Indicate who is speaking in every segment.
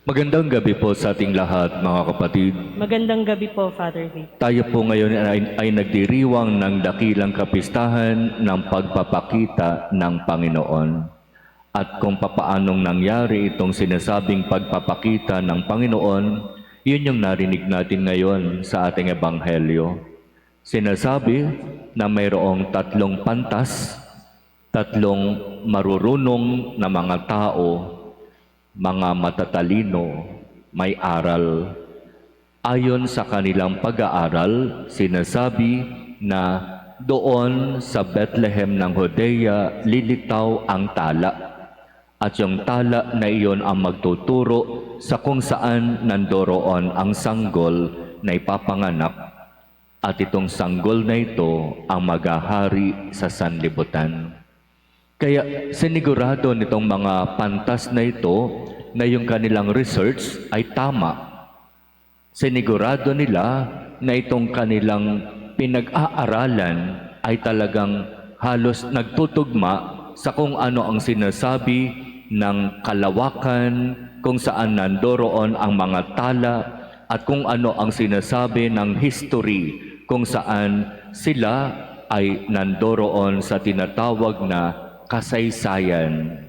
Speaker 1: Magandang gabi po sa ating lahat, mga kapatid.
Speaker 2: Magandang gabi po, Father Vic.
Speaker 1: Tayo po ngayon ay nagdiriwang ng dakilang kapistahan ng pagpapakita ng Panginoon. At kung papaanong nangyari itong sinasabing pagpapakita ng Panginoon, yun yung narinig natin ngayon sa ating ebanghelyo. Sinasabi na mayroong tatlong pantas, tatlong marurunong na mga tao, mga matatalino, may aral. Ayon sa kanilang pag-aaral, sinasabi na doon sa Bethlehem ng Judea lilitaw ang tala. At yung tala na iyon ang magtuturo sa kung saan nandoroon ang sanggol na ipapanganak. At itong sanggol na ito ang maghahari sa sanlibutan. Kaya sinigurado nitong mga pantas na ito na yung kanilang research ay tama. Sinigurado nila na itong kanilang pinag-aaralan ay talagang halos nagtutugma sa kung ano ang sinasabi ng kalawakan, kung saan nandoroon ang mga tala, at kung ano ang sinasabi ng history, kung saan sila ay nandoroon sa tinatawag na kasaysayan.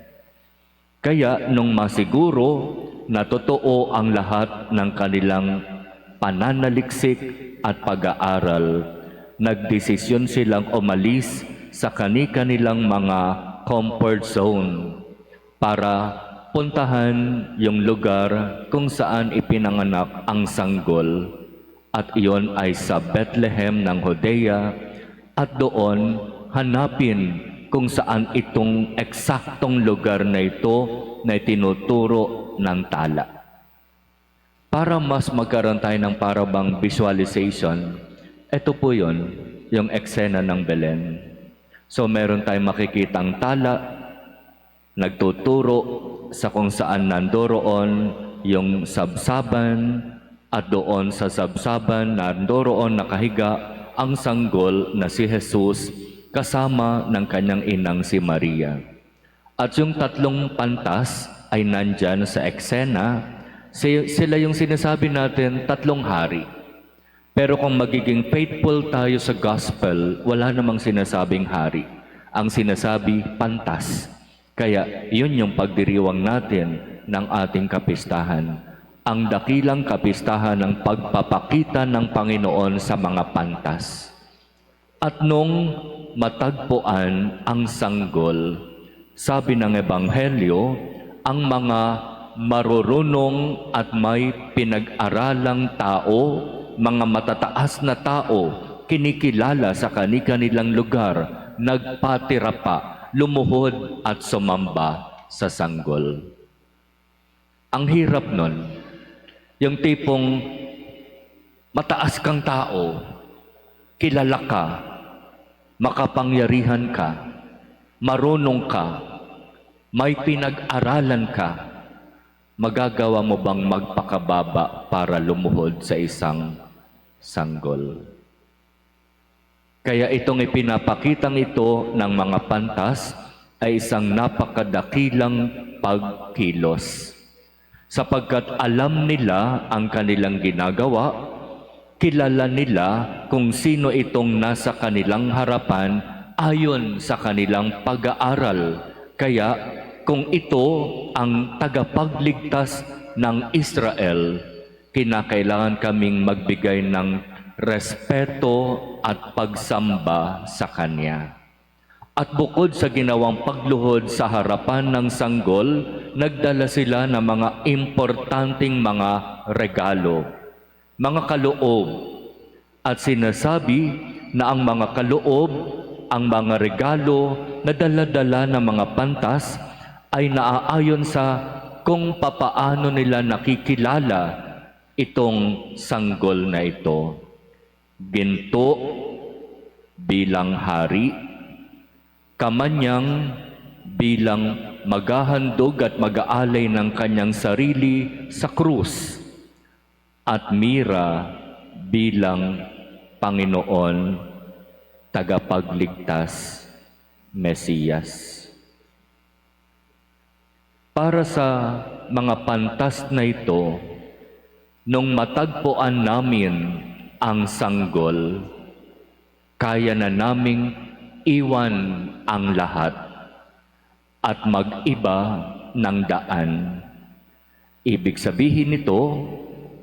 Speaker 1: Kaya nung masiguro na totoo ang lahat ng kanilang pananaliksik at pag-aaral, nagdesisyon silang umalis sa kani-kanilang mga comfort zone para puntahan yung lugar kung saan ipinanganak ang sanggol. At iyon ay sa Bethlehem ng Judea, at doon hanapin kung saan itong eksaktong lugar na ito na tinuturo ng tala. Para mas magkaroon tayo ng parabang visualization, ito po yun, yung eksena ng Belen. So meron tayong makikitang tala, nagtuturo sa kung saan nandoroon yung sabsaban, at doon sa sabsaban nandoroon nakahiga ang sanggol na si Jesus kasama ng kanyang inang si Maria. At yung tatlong pantas ay nandyan sa eksena. Sila yung sinasabi natin, tatlong hari. Pero kung magiging faithful tayo sa gospel, wala namang sinasabing hari. Ang sinasabi, pantas. Kaya yun yung pagdiriwang natin ng ating kapistahan. Ang dakilang kapistahan ng pagpapakita ng Panginoon sa mga pantas. At nung matagpuan ang sanggol, sabi ng Ebanghelyo, ang mga marurunong at may pinag-aralang tao, mga matataas na tao, kinikilala sa kani-kanilang lugar, nagpatira pa, lumuhod at sumamba sa sanggol. Ang hirap nun, yung tipong mataas kang tao, kilala ka, makapangyarihan ka, marunong ka, may pinag-aralan ka, magagawa mo bang magpakababa para lumuhod sa isang sanggol? Kaya itong ipinapakitang ito ng mga pantas ay isang napakadakilang pagkilos. Sapagkat alam nila ang kanilang ginagawa, kilala nila kung sino itong nasa kanilang harapan ayon sa kanilang pag-aaral. Kaya kung ito ang tagapagligtas ng Israel, kinakailangan kaming magbigay ng respeto at pagsamba sa Kanya. At bukod sa ginawang pagluhod sa harapan ng sanggol, nagdala sila ng mga importanteng mga regalo, mga kaloob. At sinasabi na ang mga kaloob, ang mga regalo na dala-dala ng mga pantas ay naaayon sa kung papaano nila nakikilala itong sanggol na ito. Ginto bilang hari, kamanyang bilang maghahandog at mag-aalay ng kanyang sarili sa krus, at mira bilang Panginoon, tagapagligtas, Mesiyas. Para sa mga pantas na ito, nung matagpuan namin ang sanggol, kaya na naming iwan ang lahat at mag-iba ng daan. Ibig sabihin nito,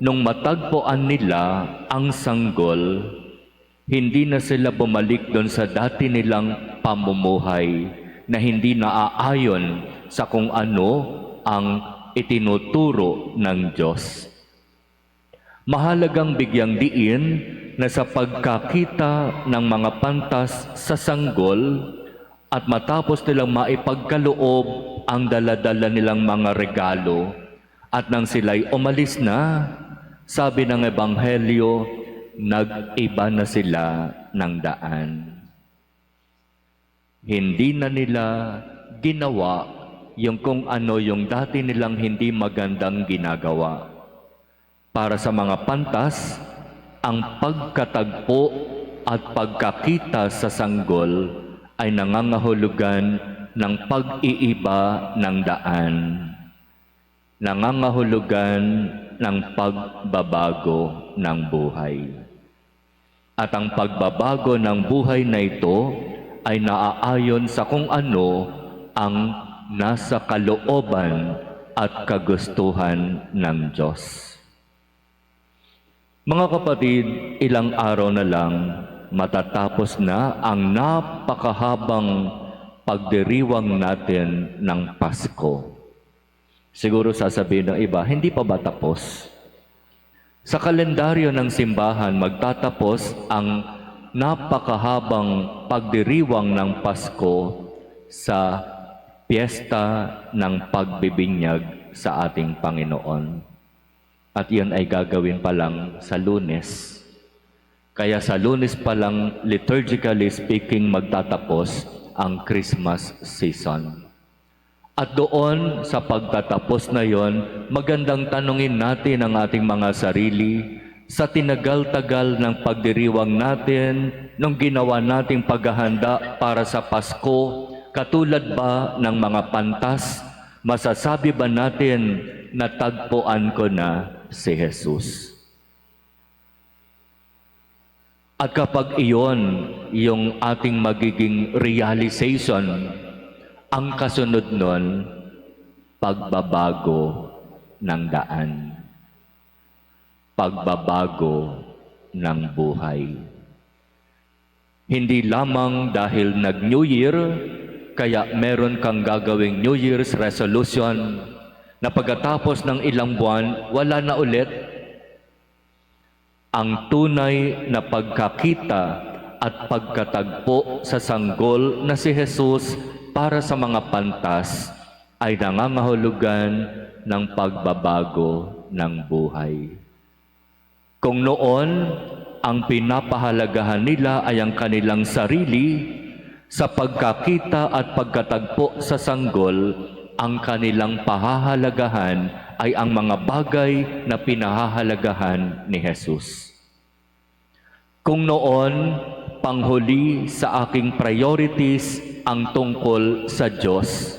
Speaker 1: nung matagpuan nila ang sanggol, hindi na sila bumalik doon sa dati nilang pamumuhay na hindi naaayon sa kung ano ang itinuturo ng Diyos. Mahalagang bigyang diin na sa pagkakita ng mga pantas sa sanggol at matapos nilang maipagkaloob ang daladala nilang mga regalo at nang sila'y umalis na, sabi ng Ebanghelyo, nag-iba na sila ng daan. Hindi na nila ginawa yung kung ano yung dati nilang hindi magandang ginagawa. Para sa mga pantas, ang pagkatagpo at pagkakita sa sanggol ay nangangahulugan ng pag-iiba ng daan. Nangangahulugan ng pagbabago ng buhay. At ang pagbabago ng buhay na ito ay naaayon sa kung ano ang nasa kalooban at kagustuhan ng Diyos. Mga kapatid, ilang araw na lang matatapos na ang napakahabang pagdiriwang natin ng Pasko. Siguro sasabihin ng iba, hindi pa ba tapos? Sa kalendaryo ng simbahan, magtatapos ang napakahabang pagdiriwang ng Pasko sa piyesta ng pagbibinyag sa ating Panginoon. At iyon ay gagawin pa lang sa Lunes. Kaya sa Lunes pa lang, liturgically speaking, magtatapos ang Christmas season. At doon sa pagtatapos na yon, magandang tanungin natin ang ating mga sarili sa tinagal-tagal ng pagdiriwang natin, nung ginawa nating paghahanda para sa Pasko, katulad ba ng mga pantas, masasabi ba natin na tagpuan ko na si Jesus? At kapag iyon yung ating magiging realization, ang kasunod nun, pagbabago ng daan. Pagbabago ng buhay. Hindi lamang dahil nag-New Year, kaya meron kang gagawing New Year's resolution na pagkatapos ng ilang buwan, wala na ulit. Ang tunay na pagkakita at pagkatagpo sa sanggol na si Jesus para sa mga pantas ay nangangahulugan ng pagbabago ng buhay. Kung noon, ang pinapahalagahan nila ay ang kanilang sarili, sa pagkakita at pagkatagpo sa sanggol, ang kanilang pahahalagahan ay ang mga bagay na pinahahalagahan ni Jesus. Kung noon, panghuli sa aking priorities ang tungkol sa Diyos.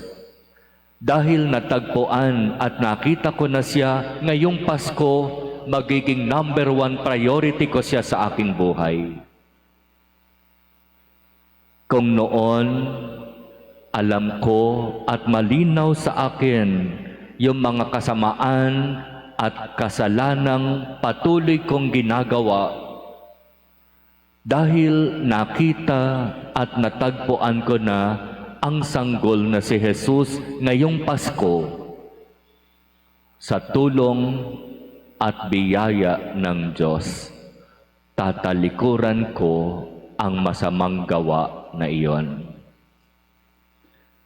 Speaker 1: Dahil natagpuan at nakita ko na siya, ngayong Pasko, magiging number 1 priority ko siya sa aking buhay. Kung noon, alam ko at malinaw sa akin yung mga kasamaan at kasalanang patuloy kong ginagawa, dahil nakita at natagpuan ko na ang sanggol na si Jesus ngayong Pasko, sa tulong at biyaya ng Diyos, tatalikuran ko ang masamang gawa na iyon.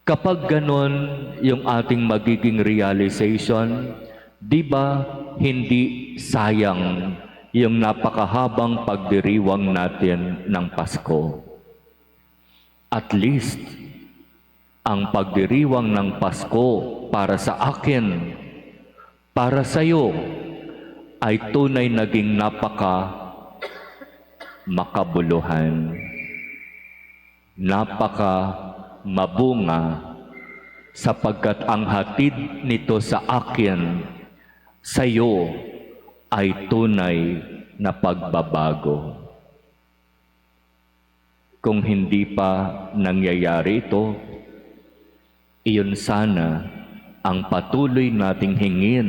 Speaker 1: Kapag ganon yung ating magiging realization, di ba hindi sayang yung napakahabang pagdiriwang natin ng Pasko? At least, ang pagdiriwang ng Pasko para sa akin, para sa iyo, ay tunay naging makabuluhan, mabunga sapagkat ang hatid nito sa akin, sa iyo ay tunay na pagbabago. Kung hindi pa nangyayari ito, iyon sana ang patuloy nating hingin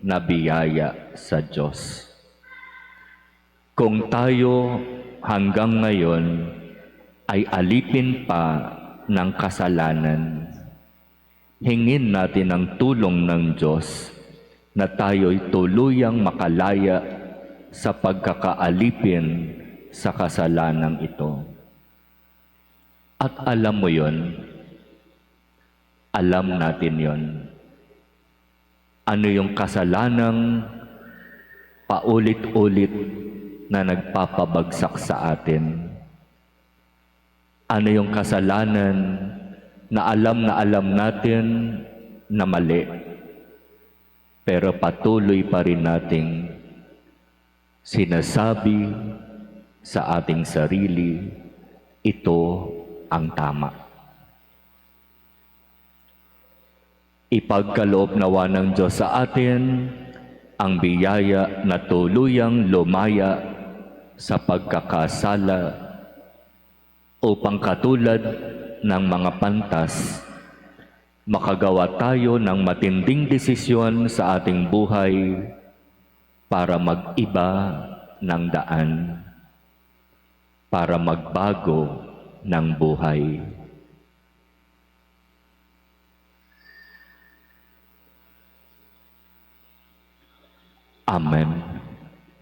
Speaker 1: na biyaya sa Diyos. Kung tayo hanggang ngayon ay alipin pa ng kasalanan, hingin natin ang tulong ng Diyos na tayo'y tuluyang makalaya sa pagkakaalipin sa kasalanang ito. At alam mo yon, alam natin yon. Ano yung kasalanang paulit-ulit na nagpapabagsak sa atin? Ano yung kasalanan na alam natin na mali, pero patuloy pa rin nating sinasabi sa ating sarili, ito ang tama. Ipagkaloob nawa ng Diyos sa atin ang biyaya na tuluyang lumaya sa pagkakasala upang katulad ng mga pantas, makagawa tayo ng matinding desisyon sa ating buhay para mag-iba ng daan, para magbago ng buhay. Amen.